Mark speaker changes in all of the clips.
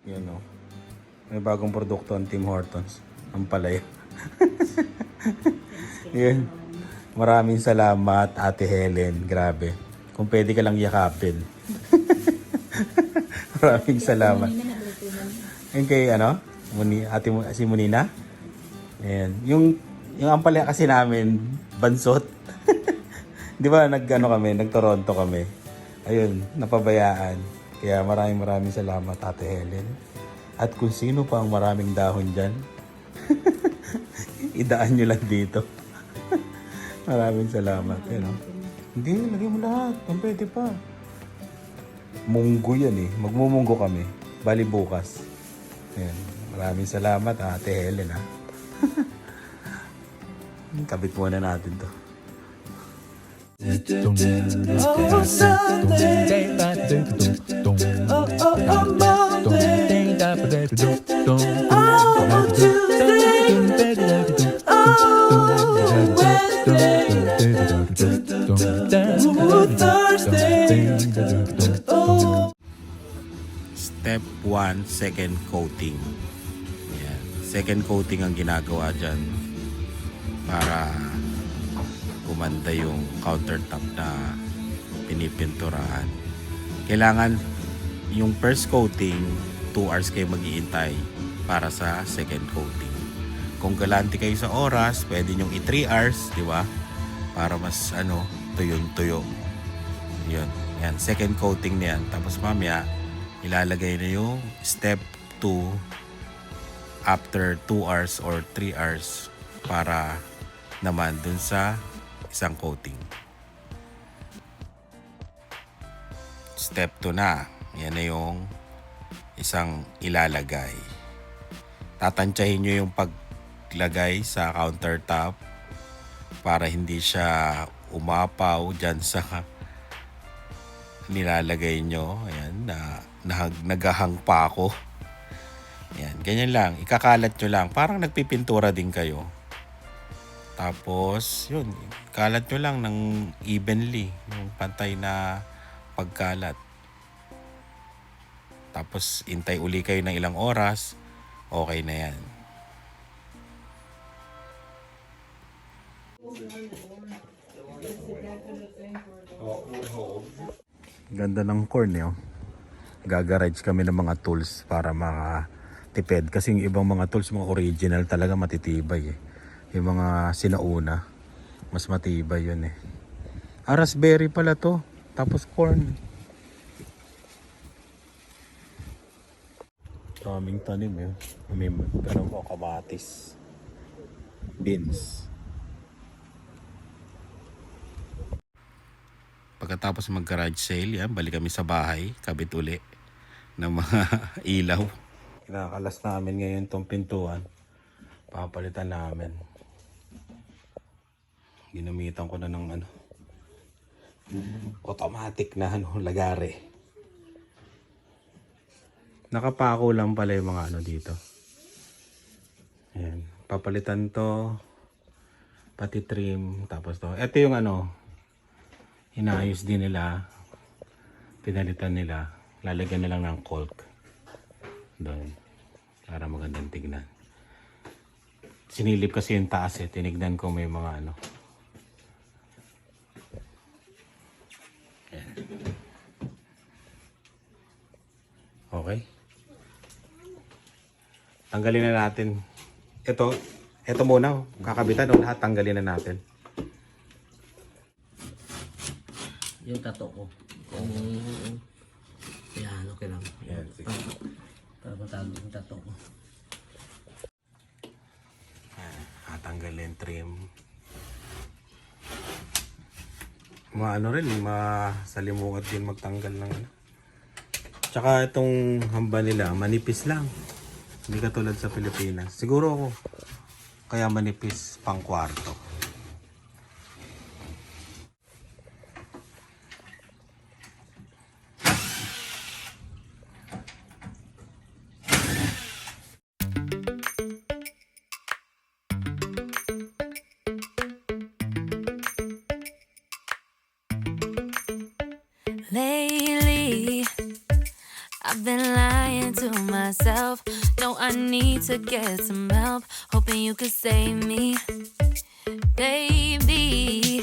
Speaker 1: Yan o. May bagong produkto ang Tim Hortons. Ang palaya. Yan. Maraming salamat, Ate Helen. Grabe. Kung pwede ka lang yakapin. Maraming salamat. Yung kay ano? Si Munina? Ayan. Yung ampalaya kasi namin, bansot. Di ba nag-Toronto kami. Ayun, napabayaan. Kaya maraming salamat, Ate Helen. At kung sino pa ang maraming dahon dyan, idaan nyo lang dito. Maraming salamat. You know? Hindi, lagay mo lahat. Kung pwede pa. Munggo yan eh. Magmumunggo kami. Bali bukas. Ayan. Maraming salamat, Ate Helen ha. Kabit muna natin to. Step 1, second coating. Yan. Second coating ang ginagawa dyan para gumanda yung countertop na pinipinturahan. Kailangan yung first coating 2 hours kayo mag-iintay para sa second coating. Kung galante kayo sa oras, pwede nyong i-3 hours, di ba? Para mas tuyo-tuyo. Yun. Yan, second coating na yan. Tapos mamaya, ilalagay na yung step 2 after 2 hours or 3 hours para naman dun sa isang coating. Step 2 na. Yan na yung isang ilalagay. Tatansyahin nyo yung paglagay sa countertop para hindi siya umapaw dyan sa nilalagay nyo. Ayan, naghahang pa ako. Ayan, ganyan lang. Ikakalat nyo lang. Parang nagpipintura din kayo. Tapos, yun. Kalat nyo lang ng evenly. Yung pantay na pagkalat. Tapos, intay uli kayo ng ilang oras. Okay na yan. Ganda ng corn eh. Gagarage kami ng mga tools para makatipid. Kasi yung ibang mga tools, mga original talaga matitibay eh. Yung mga sinauna, mas matibay yun eh. Raspberry pala to. Tapos corn. Daming tanim eh. May kamatis. Beans. Pagkatapos mag-garage sale, yan, balik kami sa bahay, kabit uli ng mga ilaw. Kinakalas namin ngayon tong pintuan. Papalitan namin. Ginamitan ko na ng automatic na lagare. Nakapako lang pala yung mga dito. Ayan, papalitan to, pati trim, tapos to. Ito yung inaayos din nila, pinalitan nila, lalagyan na lang ng caulk doon para magandang tignan. Sinilip kasi yung taas eh, tinignan ko may mga okay, tanggalin na natin ito muna, kakabitan lahat, tanggalin na natin
Speaker 2: yung tato ko. Yan, okay lang.
Speaker 1: yan, sige.
Speaker 2: Para matalo yung tato ko.
Speaker 1: Tanggalin, trim. Rin, masalimuot din magtanggal ng Tsaka itong hamba nila, manipis lang. Hindi katulad sa Pilipinas. Siguro ako, kaya manipis pang kwarto.
Speaker 3: Lately, I've been lying to myself. myself. No, I need to get some help. Hoping you could save me, baby.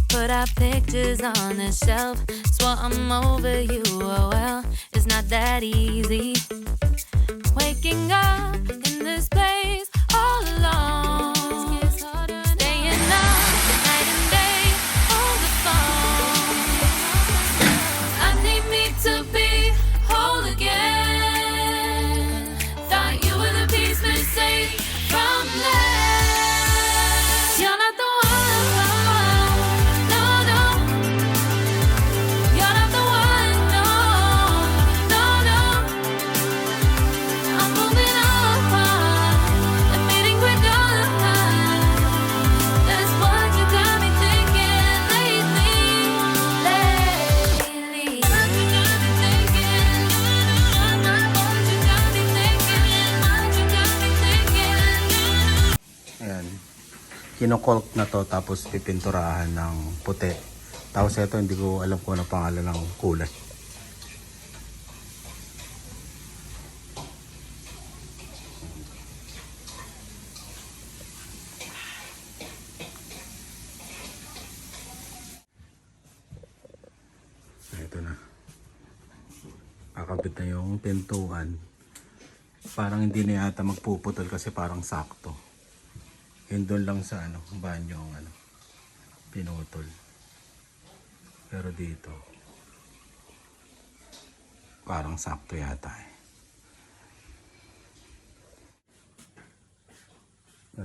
Speaker 3: Put our pictures on the shelf. Swore I'm over you, oh well, it's not that easy. Waking up in this place all alone. Staying up night and day on the phone. I need me to be whole again. Thought you were the piece missing from left. You're not the one, no, no. You're not the one, no, no, no. I'm moving on, admitting we're done. That's what you got me thinking lately, lately. What you got me thinking? What you got me thinking? What you got me thinking?
Speaker 1: Ayan. Kinokolk na to tapos pipinturahan ng puti. Tapos ito hindi ko alam kung ano pangalan ng kulay. Ito na. Kakabit na yung pintuan. Parang hindi na yata magpuputol kasi parang sakto. Yun doon lang sa banyo ang pinutol. Pero dito parang sakto yata eh.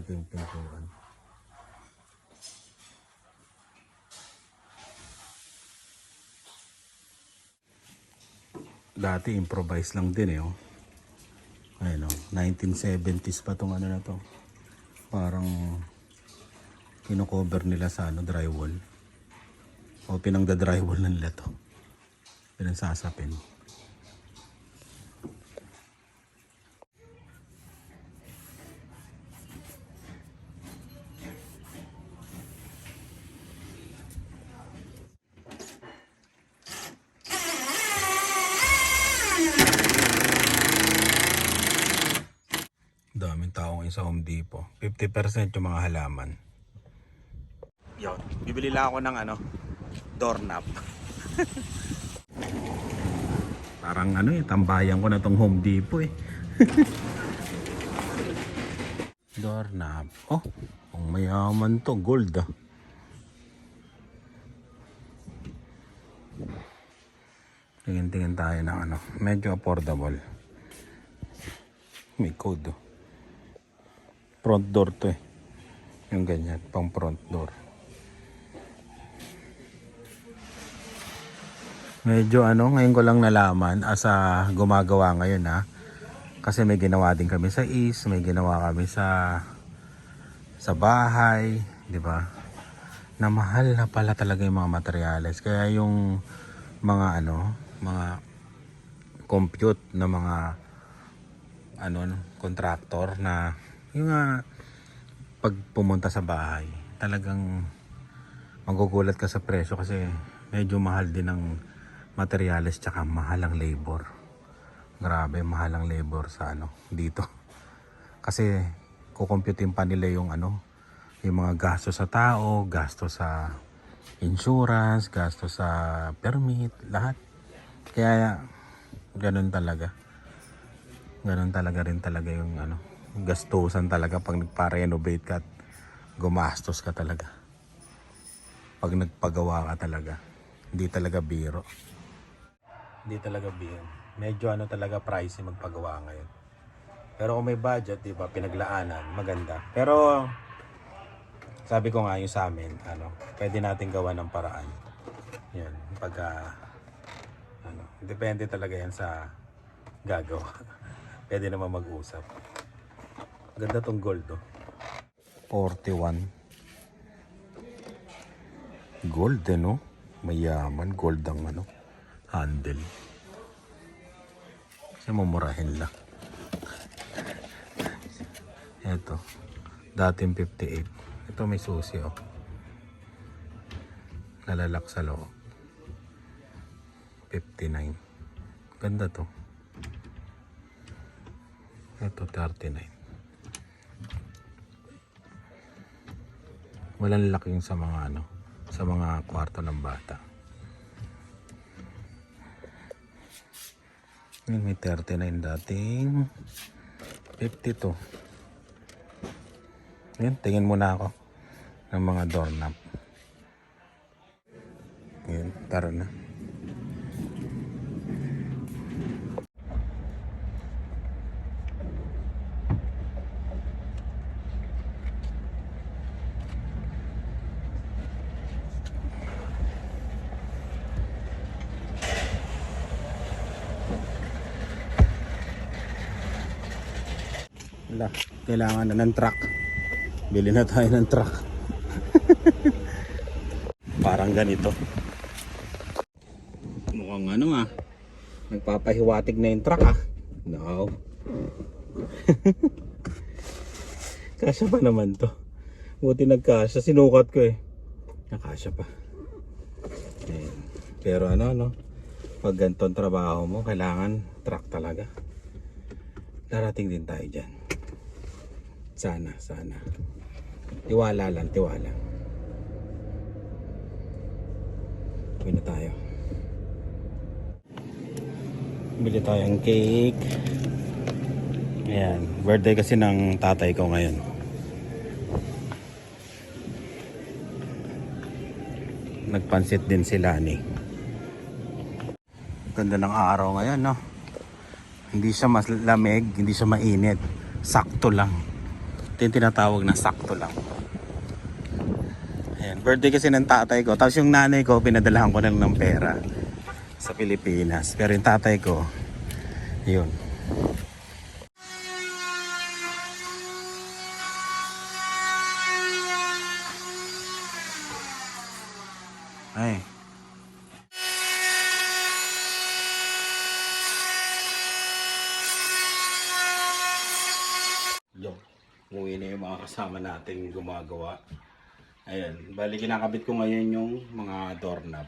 Speaker 1: Ito yung pintuan. Dati improvise lang din eh. Oh. Ayun, 1970s pa tong na to. Parang kino-cover nila sa drywall. O pinangda-drywall na nila to. Pinagsasapin. Daming tao ngayon sa Home Depot. 50% yung mga halaman. Yon, bibili lang ako ng doorknob. Parang tambayan ko na tong Home Depot eh. Doorknob. Oh, ang mayaman to, gold ah. Tingin-tingin tayo ng medyo affordable. May code oh. Front door to eh. Yung ganyan, pang front door. Medyo ngayon ko lang nalaman asa gumagawa ngayon ha. Kasi may ginawa din kami sa east, may ginawa kami sa bahay, di ba? Na mahal na pala talaga yung mga materyales. Kaya yung mga mga compute na mga contractor na yung pag pumunta sa bahay, talagang magugulat ka sa presyo kasi medyo mahal din ang materyales tsaka mahal ang labor. Grabe, mahal ang labor sa dito. Kasi kukomputin pa nila yung yung mga gasto sa tao, gasto sa insurance, gasto sa permit, lahat. Kaya ganun talaga. Ganun talaga rin talaga yung gastusan talaga pag nagpa-renovate ka at gumastos ka talaga. Pag nagpagawa ka talaga. Hindi talaga biro. Hindi talaga biro. Medyo talaga pricey magpagawa ngayon. Pero kung may budget, di ba, pinaglaanan, maganda. Pero sabi ko nga yung sa amin, pwede natin gawa ng paraan. Yan, pagka depende talaga yan sa gagawa. Pwede naman mag-usap. Ganda tong gold oh. 41. Gold no? Mayaman. Gold ang handle. Kasi mumurahin lang. Ito. Dating 58. Ito may susi oh. Nalalak sa loob. 59. Ganda to. Ito 39. Walang laking sa mga ano, sa mga kwarto ng bata. Yun, may 39 dating 52. Yun, tingin muna ako ng mga doorknob. Yun, tara na. Wala, kailangan na ng truck. Bili na tayo ng truck. Parang ganito. Mukhang ano ah. Nagpapahiwatig na yung truck ah. No. Kasya pa naman to. Buti nagkasya. Sinukat ko eh. Nakasya pa. Ayan. Pero ano. Pag ganitong trabaho mo, kailangan truck talaga. Darating din tayo dyan. Sana. Tiwala lang. Uwi na tayo. Bili tayong cake. Ayan. Birthday kasi ng tatay ko ngayon. Nagpansit din si Lani. Ganda ng araw ngayon, no? Hindi siya malamig, hindi siya mainit. Sakto lang. Ito yung tinatawag na sakto lang. Ayan, birthday kasi ng tatay ko. Tapos yung nanay ko, pinadalahan ko na lang ng pera sa Pilipinas. Pero yung tatay ko, yun. Ay. Yo, umuwi na yung mga kasama nating gumagawa. Ayan, bali kinakabit ko ngayon yung mga doorknob.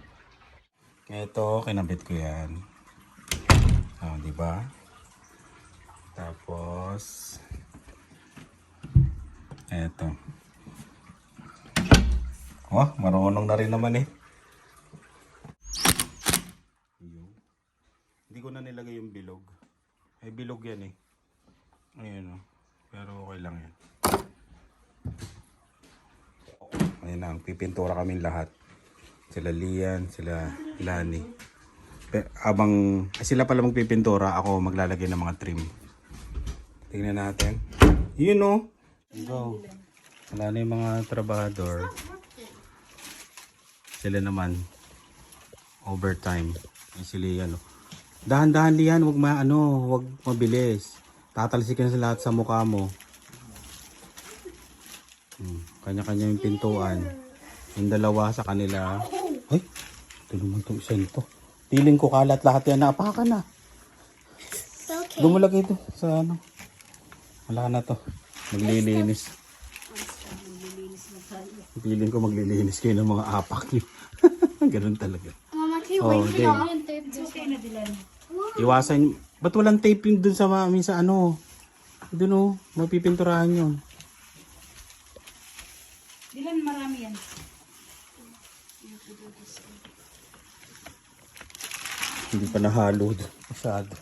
Speaker 1: Ito, kinabit ko yan. Oh, di ba? Tapos eto. Oh, marunong na rin naman eh. Hindi ko na nilagay yung bilog. Ay, bilog yan eh. Ayun oh. Pero okay lang yan. Ayun na, pipintura kami lahat. Sila Lian, sila Lani. Sila pala magpipintura, ako maglalagay ng mga trim. Tingnan natin. Yun o. Go. Wala na yung mga trabahador. Sila naman. Overtime. Ay, si Lian. Dahan-dahan Lian, wag mabilis. Tatalsikin sa lahat sa mukha mo. Kanya-kanya yung pintuan. Yung dalawa sa kanila. Ay, ito naman itong isa nito. Piling ko kalat lahat yan. Napakan na.
Speaker 4: Okay.
Speaker 1: Lumulag ito sa ano. Wala na to. Maglilinis. Piling ko maglilinis kayo ng mga apak nyo. Ganun talaga.
Speaker 4: Mama, can you
Speaker 1: Oh,
Speaker 4: wait for
Speaker 1: Dave.
Speaker 4: the tape to
Speaker 1: Iwasan. Ba't walang tape yung dun sa ano? Dun o. Mapipinturahan yun.
Speaker 5: Dilan marami yan.
Speaker 1: Hindi pa nahalo dun. Masyado.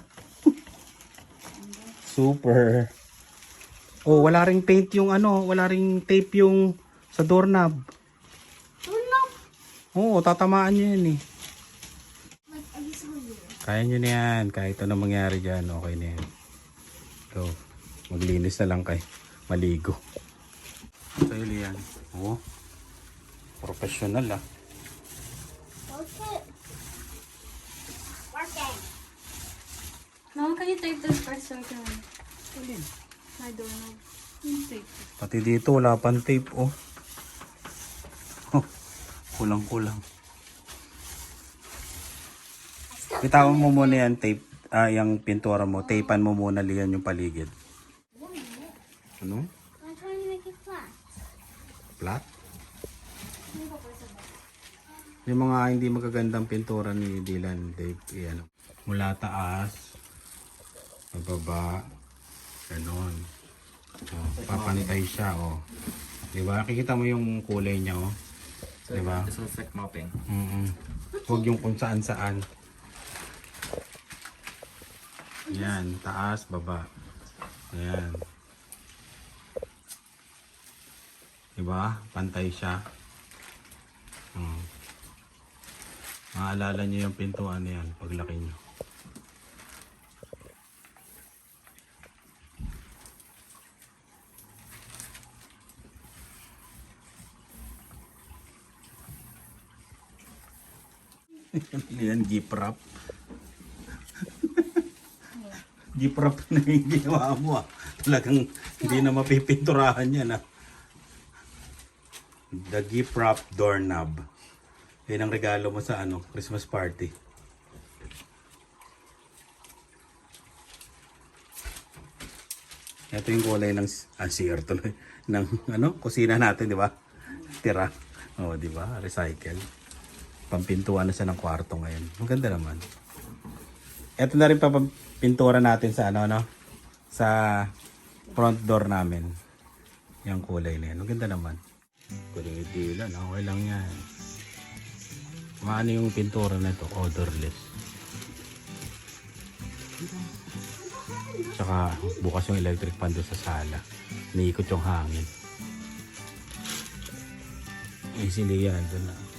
Speaker 1: Super. Oh, wala ring paint yung ano. Wala ring tape yung sa doorknob. Oo, tatamaan nyo yan eh. Kaya nyo na yan. Kahit ano mangyari dyan, okay na yan. So, maglinis na lang kay maligo. Sa'yo yan. Oo. Professional ah.
Speaker 4: Okay. Working.
Speaker 5: Mama, can you tape this first so I can... My doorknob. Yung tape.
Speaker 1: Pati dito wala pang tape oh. Kulang-kulang. Bitawan mo muna yan tape, yung pintura mo. Tapean mo muna liyan yung paligid. Ano?
Speaker 4: I'm trying to make it flat.
Speaker 1: Flat? Yung mga hindi magagandang pintura ni Dylan, Dave, ano, mula taas, pababa, Ganon. Oh, papantay siya, oh. Diba? Kikita mo yung kulay niya, oh.
Speaker 6: So,
Speaker 1: Diba?
Speaker 6: this is like mopping.
Speaker 1: Huwag yung kung saan saan. Yan, taas, baba. Ayan. Diba? Pantay siya. Maalala niyo yung pintuan na yan paglaki niyo. Yan, gift wrap. Gift wrap na yung ginawa mo ah. Talagang hindi na mapipinturahan yan ah. The gift wrap doorknob. Yan ang regalo mo sa ano, Christmas party. Ito yung kulay ng CR tuloy. Ng ano, kusina natin, di ba? Tira. Oh, di ba? Recycle. Pampintuan na siya ng kwarto ngayon. Maganda naman. Ito na rin pampintura natin sa ano, no? Sa front door namin. Yung kulay na yan. Maganda naman. Kulay lang. Okay lang yan. Maano yung pintura na ito? Odorless. Tsaka bukas yung electric fan doon sa sala. Niikot yung hangin. Easily yan. Doon na.